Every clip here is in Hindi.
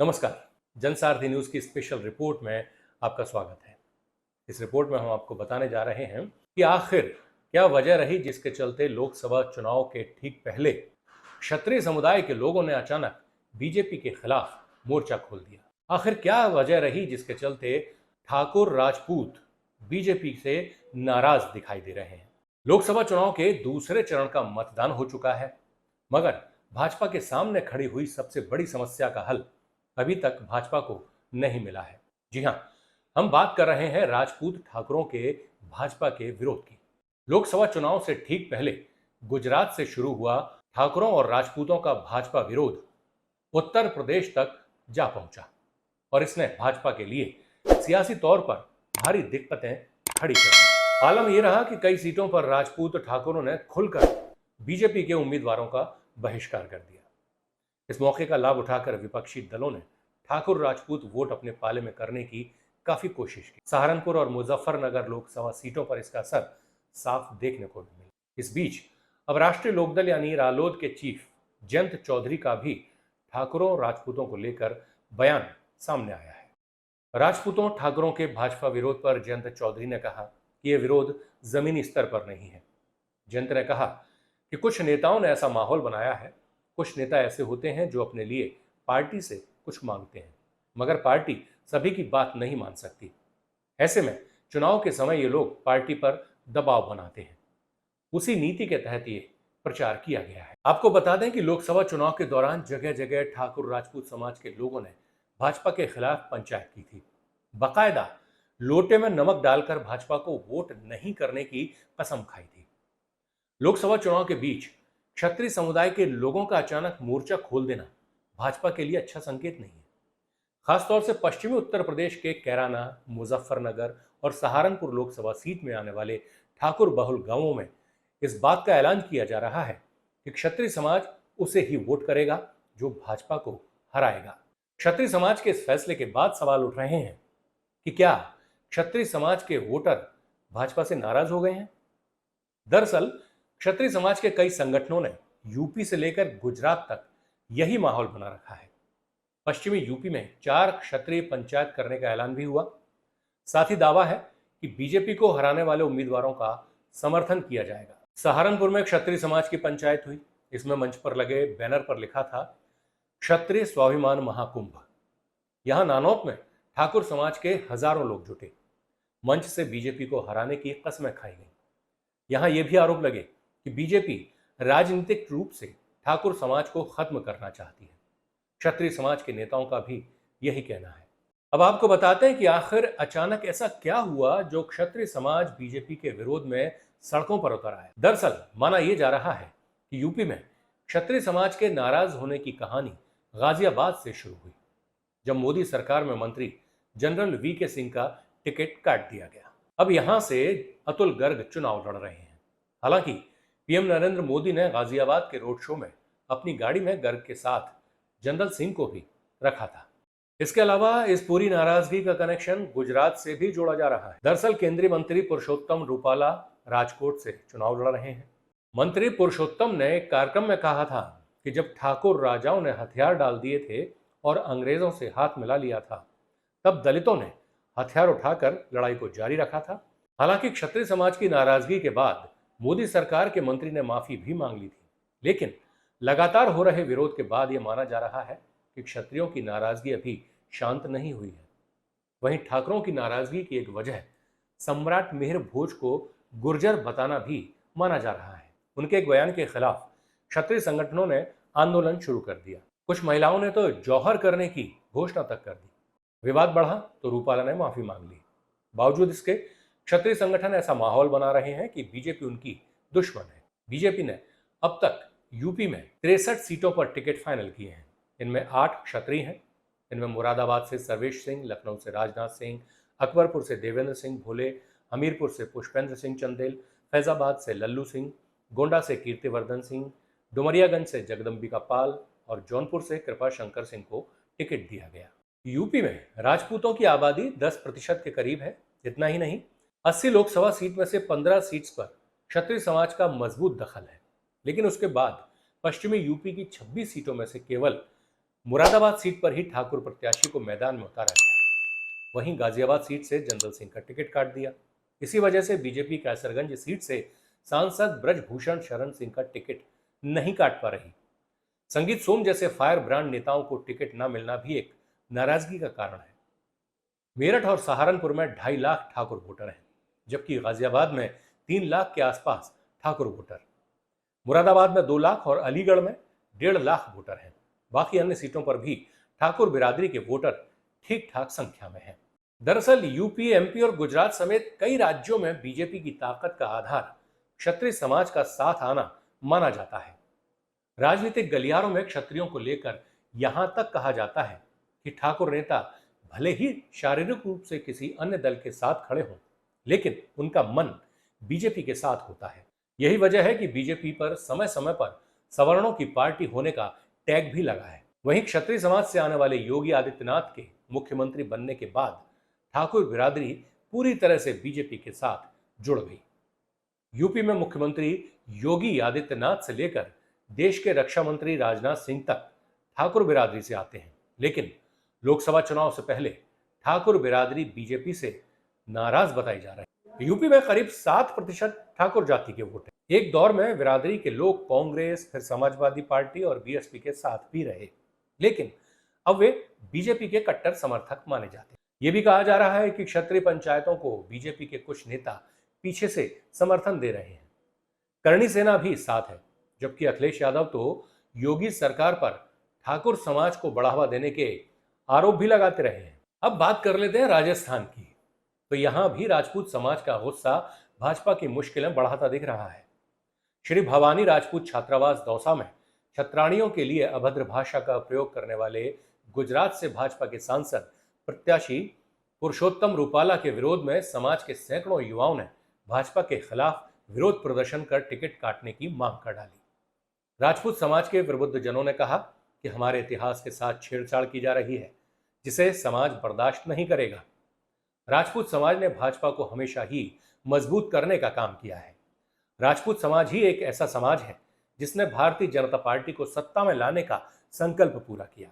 नमस्कार। जनसारथी न्यूज़ की स्पेशल रिपोर्ट में आपका स्वागत है। इस रिपोर्ट में हम आपको बताने जा रहे हैं कि आखिर क्या वजह रही जिसके चलते लोकसभा चुनाव के ठीक पहले क्षत्रिय समुदाय के लोगों ने अचानक बीजेपी के खिलाफ मोर्चा खोल दिया। आखिर क्या वजह रही जिसके चलते ठाकुर राजपूत बीजेपी से नाराज दिखाई दे रहे हैं। लोकसभा चुनाव के दूसरे चरण का मतदान हो चुका है, मगर भाजपा के सामने खड़ी हुई सबसे बड़ी समस्या का हल अभी तक भाजपा को नहीं मिला है। जी हां, हम बात कर रहे हैं राजपूत ठाकुरों के भाजपा के विरोध की। लोकसभा चुनाव से ठीक पहले गुजरात से शुरू हुआ ठाकुरों और राजपूतों का भाजपा विरोध उत्तर प्रदेश तक जा पहुंचा और इसने भाजपा के लिए सियासी तौर पर भारी दिक्कतें खड़ी कर दी। आलम यह रहा कि कई सीटों पर राजपूत ठाकुरों ने खुलकर बीजेपी के उम्मीदवारों का बहिष्कार कर दिया। इस मौके का लाभ उठाकर विपक्षी दलों ने ठाकुर राजपूत वोट अपने पाले में करने की काफी कोशिश की। सहारनपुर और मुजफ्फरनगर लोकसभा सीटों पर इसका असर साफ देखने को मिला। इस बीच अब राष्ट्रीय लोकदल यानी रालोद के चीफ जयंत चौधरी का भी ठाकुरों राजपूतों को लेकर बयान सामने आया है। राजपूतों ठाकुरों के भाजपा विरोध पर जयंत चौधरी ने कहा कि यह विरोध जमीनी स्तर पर नहीं है। जयंत ने कहा कि कुछ नेताओं ने ऐसा माहौल बनाया है। कुछ नेता ऐसे होते हैं जो अपने लिए पार्टी से कुछ मांगते हैं, मगर पार्टी सभी की बात नहीं मान सकती। ऐसे में चुनाव के समय ये लोग पार्टी पर दबाव बनाते हैं। उसी नीति के तहत ये प्रचार किया गया है। आपको बता दें कि लोकसभा चुनाव के दौरान जगह जगह ठाकुर राजपूत समाज के लोगों ने भाजपा के खिलाफ पंचायत की थी। बाकायदा लोटे में नमक डालकर भाजपा को वोट नहीं करने की कसम खाई थी। लोकसभा चुनाव के बीच क्षत्रिय समुदाय के लोगों का अचानक मोर्चा खोल देना भाजपा के लिए अच्छा संकेत नहीं है। खासतौर से पश्चिमी उत्तर प्रदेश के कैराना, मुजफ्फरनगर और सहारनपुर लोकसभा सीट में आने वाले ठाकुर बहुल गांवों में इस बात का ऐलान किया जा रहा है कि क्षत्रिय समाज उसे ही वोट करेगा जो भाजपा को हराएगा। क्षत्रिय समाज के इस फैसले के बाद सवाल उठ रहे हैं कि क्या क्षत्रिय समाज के वोटर भाजपा से नाराज हो गए हैं। दरअसल क्षत्रिय समाज के कई संगठनों ने यूपी से लेकर गुजरात तक यही माहौल बना रखा है। पश्चिमी यूपी में 4 क्षत्रिय पंचायत करने का ऐलान भी हुआ। साथ ही दावा है कि बीजेपी को हराने वाले उम्मीदवारों का समर्थन किया जाएगा। सहारनपुर में क्षत्रिय समाज की पंचायत हुई। इसमें मंच पर लगे बैनर पर लिखा था क्षत्रिय स्वाभिमान महाकुंभ। यहां नानौत में ठाकुर समाज के हजारों लोग जुटे। मंच से बीजेपी को हराने की कस्में खाई गई। यहां यह भी आरोप लगे कि बीजेपी राजनीतिक रूप से ठाकुर समाज को खत्म करना चाहती है। क्षत्रिय समाज के नेताओं का भी यही कहना है। अब आपको बताते हैं कि आखिर अचानक ऐसा क्या हुआ जो क्षत्रिय समाज बीजेपी के विरोध में सड़कों पर उतर आया। दरअसल माना यह जा रहा है कि यूपी में क्षत्रिय समाज के नाराज होने की कहानी गाजियाबाद से शुरू हुई, जब मोदी सरकार में मंत्री जनरल वीके सिंह का टिकट काट दिया गया। अब यहां से अतुल गर्ग चुनाव लड़ रहे हैं। हालांकि पीएम नरेंद्र मोदी ने गाजियाबाद के रोड शो में अपनी गाड़ी में गर्ग के साथ जनरल सिंह को भी रखा था। इसके अलावा इस पूरी नाराजगी का कनेक्शन गुजरात से भी जोड़ा जा रहा है। दरअसल केंद्रीय मंत्री पुरुषोत्तम रूपाला राजकोट से चुनाव लड़ रहे हैं। मंत्री पुरुषोत्तम ने एक कार्यक्रम में कहा था कि जब ठाकुर राजाओं ने हथियार डाल दिए थे और अंग्रेजों से हाथ मिला लिया था, तब दलितों ने हथियार उठाकर लड़ाई को जारी रखा था। हालांकि क्षत्रिय समाज की नाराजगी के बाद मोदी सरकार के मंत्री ने माफी भी मांग ली थी, लेकिन लगातार हो रहे विरोध के बाद यह माना जा रहा है कि क्षत्रियों की नाराजगी अभी शांत नहीं हुई है। वहीं ठाकुरों की नाराजगी की एक वजह सम्राट मिहिर भोज को गुर्जर बताना भी माना जा रहा है। उनके एक बयान के खिलाफ क्षत्रिय संगठनों ने आंदोलन शुरू कर दिया। कुछ महिलाओं ने तो जौहर करने की घोषणा तक कर दी। विवाद बढ़ा तो रूपाला ने माफी मांग ली। बावजूद इसके क्षत्रिय संगठन ऐसा माहौल बना रहे हैं कि बीजेपी उनकी दुश्मन है। बीजेपी ने अब तक यूपी में 63 सीटों पर टिकट फाइनल किए हैं। इनमें 8 क्षत्रिय हैं। इनमें मुरादाबाद से सर्वेश सिंह, लखनऊ से राजनाथ सिंह, अकबरपुर से देवेंद्र सिंह भोले, हमीरपुर से पुष्पेंद्र सिंह चंदेल, फैजाबाद से लल्लू सिंह, गोंडा से कीर्तिवर्धन सिंह, डुमरियागंज से जगदम्बिका पाल और जौनपुर से कृपा शंकर सिंह को टिकट दिया गया। यूपी में राजपूतों की आबादी 10% के करीब है। इतना ही नहीं, 80 लोकसभा सीट में से 15 सीट्स पर क्षत्रिय समाज का मजबूत दखल है। लेकिन उसके बाद पश्चिमी यूपी की 26 सीटों में से केवल मुरादाबाद सीट पर ही ठाकुर प्रत्याशी को मैदान में उतारा गया। वहीं गाजियाबाद सीट से जनरल सिंह का टिकट काट दिया। इसी वजह से बीजेपी कैसरगंज सीट से सांसद ब्रजभूषण शरण सिंह का टिकट नहीं काट पा रही। संगीत सोम जैसे फायर ब्रांड नेताओं को टिकट न मिलना भी एक नाराजगी का कारण है। मेरठ और सहारनपुर में 2.5 लाख ठाकुर वोटर हैं, जबकि गाजियाबाद में 3 लाख के आसपास ठाकुर वोटर, मुरादाबाद में 2 लाख और अलीगढ़ में 1.5 लाख वोटर हैं। बाकी अन्य सीटों पर भी ठाकुर बिरादरी के वोटर ठीक ठाक संख्या में हैं। दरअसल यूपी, एमपी और गुजरात समेत कई राज्यों में बीजेपी की ताकत का आधार क्षत्रिय समाज का साथ आना माना जाता है। राजनीतिक गलियारों में क्षत्रियों को लेकर यहां तक कहा जाता है कि ठाकुर नेता भले ही शारीरिक रूप से किसी अन्य दल के साथ खड़े हों, लेकिन उनका मन बीजेपी के साथ होता है। यही वजह है कि बीजेपी पर समय समय पर सवर्णों की पार्टी होने का टैग भी लगा है। वहीं क्षत्रिय समाज से आने वाले योगी आदित्यनाथ के मुख्यमंत्री बनने के बाद ठाकुर बिरादरी पूरी तरह से बीजेपी के साथ जुड़ गई। यूपी में मुख्यमंत्री योगी आदित्यनाथ से लेकर देश के रक्षा मंत्री राजनाथ सिंह तक ठाकुर बिरादरी से आते हैं, लेकिन लोकसभा चुनाव से पहले ठाकुर बिरादरी बीजेपी से नाराज बताई जा रही है। यूपी में करीब 7% ठाकुर जाति के वोट हैं। एक दौर में बिरादरी के लोग कांग्रेस, फिर समाजवादी पार्टी और बीएसपी के साथ भी रहे, लेकिन अब वे बीजेपी के कट्टर समर्थक माने जाते हैं। ये भी कहा जा रहा है कि क्षत्रिय पंचायतों को बीजेपी के कुछ नेता पीछे से समर्थन दे रहे हैं। करणी सेना भी साथ है, जबकि अखिलेश यादव तो योगी सरकार पर ठाकुर समाज को बढ़ावा देने के आरोप भी लगाते रहे हैं। अब बात कर लेते हैं राजस्थान की। तो यहां भी राजपूत समाज का गुस्सा भाजपा की मुश्किलें बढ़ाता दिख रहा है। श्री भवानी राजपूत छात्रावास दौसा में छत्राणियों के लिए अभद्र भाषा का प्रयोग करने वाले गुजरात से भाजपा के सांसद प्रत्याशी पुरुषोत्तम रूपाला के विरोध में समाज के सैकड़ों युवाओं ने भाजपा के खिलाफ विरोध प्रदर्शन कर टिकट काटने की मांग कर डाली। राजपूत समाज के प्रबुद्धजनों ने कहा कि हमारे इतिहास के साथ छेड़छाड़ की जा रही है, जिसे समाज बर्दाश्त नहीं करेगा। राजपूत समाज ने भाजपा को हमेशा ही मजबूत करने का काम किया है। राजपूत समाज ही एक ऐसा समाज है जिसने भारतीय जनता पार्टी को सत्ता में लाने का संकल्प पूरा किया।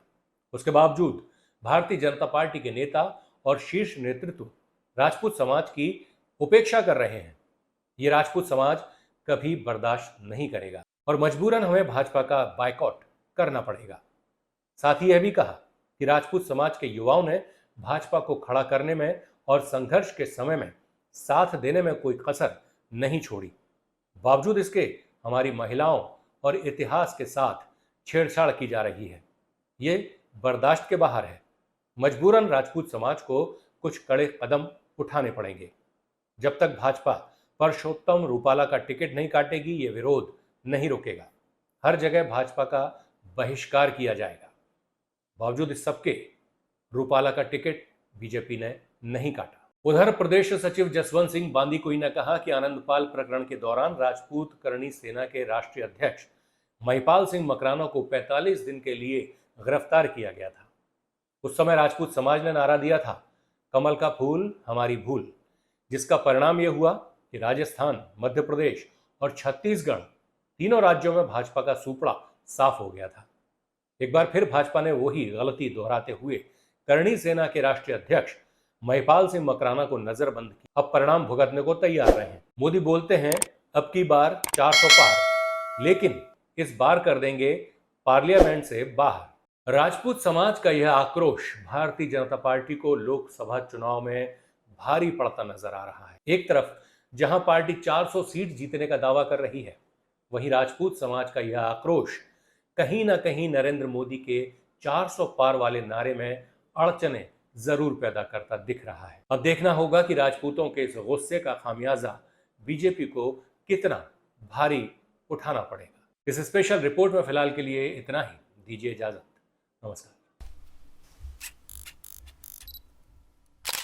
उसके बावजूद भारतीय जनता पार्टी के नेता और शीर्ष नेतृत्व राजपूत समाज की उपेक्षा कर रहे हैं। ये राजपूत समाज कभी बर्दाश्त नहीं करेगा और मजबूरन हमें भाजपा का बायकॉट करना पड़ेगा। साथ ही यह भी कहा कि राजपूत समाज के युवाओं ने भाजपा को खड़ा करने में और संघर्ष के समय में साथ देने में कोई कसर नहीं छोड़ी। बावजूद इसके हमारी महिलाओं और इतिहास के साथ छेड़छाड़ की जा रही है। ये बर्दाश्त के बाहर है। मजबूरन राजपूत समाज को कुछ कड़े कदम उठाने पड़ेंगे। जब तक भाजपा पुरुषोत्तम रूपाला का टिकट नहीं काटेगी, ये विरोध नहीं रुकेगा। हर जगह भाजपा का बहिष्कार किया जाएगा। बावजूद इस सबके रूपाला का टिकट बीजेपी ने नहीं काटा। उधर प्रदेश सचिव जसवंत सिंह बांदीकुई ने कहा कि आनंदपाल प्रकरण के दौरान राजपूत करणी सेना के राष्ट्रीय अध्यक्ष महिपाल सिंह मकराना को 45 दिन के लिए गिरफ्तार किया गया था। उस समय राजपूत समाज ने नारा दिया था, कमल का फूल हमारी भूल, जिसका परिणाम यह हुआ कि राजस्थान, मध्य प्रदेश और छत्तीसगढ़ तीनों राज्यों में भाजपा का सुपड़ा साफ हो गया था। एक बार फिर भाजपा ने वही गलती दोहराते हुए करणी सेना के राष्ट्रीय अध्यक्ष महिपाल सिंह मकराना को नजरबंद किया। अब परिणाम भुगतने को तैयार रहे हैं। मोदी बोलते हैं अब की बार 400 पार, लेकिन इस बार कर देंगे पार्लियामेंट से बाहर। राजपूत समाज का यह आक्रोश भारतीय जनता पार्टी को लोकसभा चुनाव में भारी पड़ता नजर आ रहा है। एक तरफ जहां पार्टी 400 सीट जीतने का दावा कर रही है, वहीं राजपूत समाज का यह आक्रोश कहीं ना कहीं नरेंद्र मोदी के 400 पार वाले नारे में अड़चने जरूर पैदा करता दिख रहा है। अब देखना होगा कि राजपूतों के इस गुस्से का खामियाजा बीजेपी को कितना भारी उठाना पड़ेगा। इस स्पेशल रिपोर्ट में फिलहाल के लिए इतना ही। दीजिए इजाजत। नमस्कार।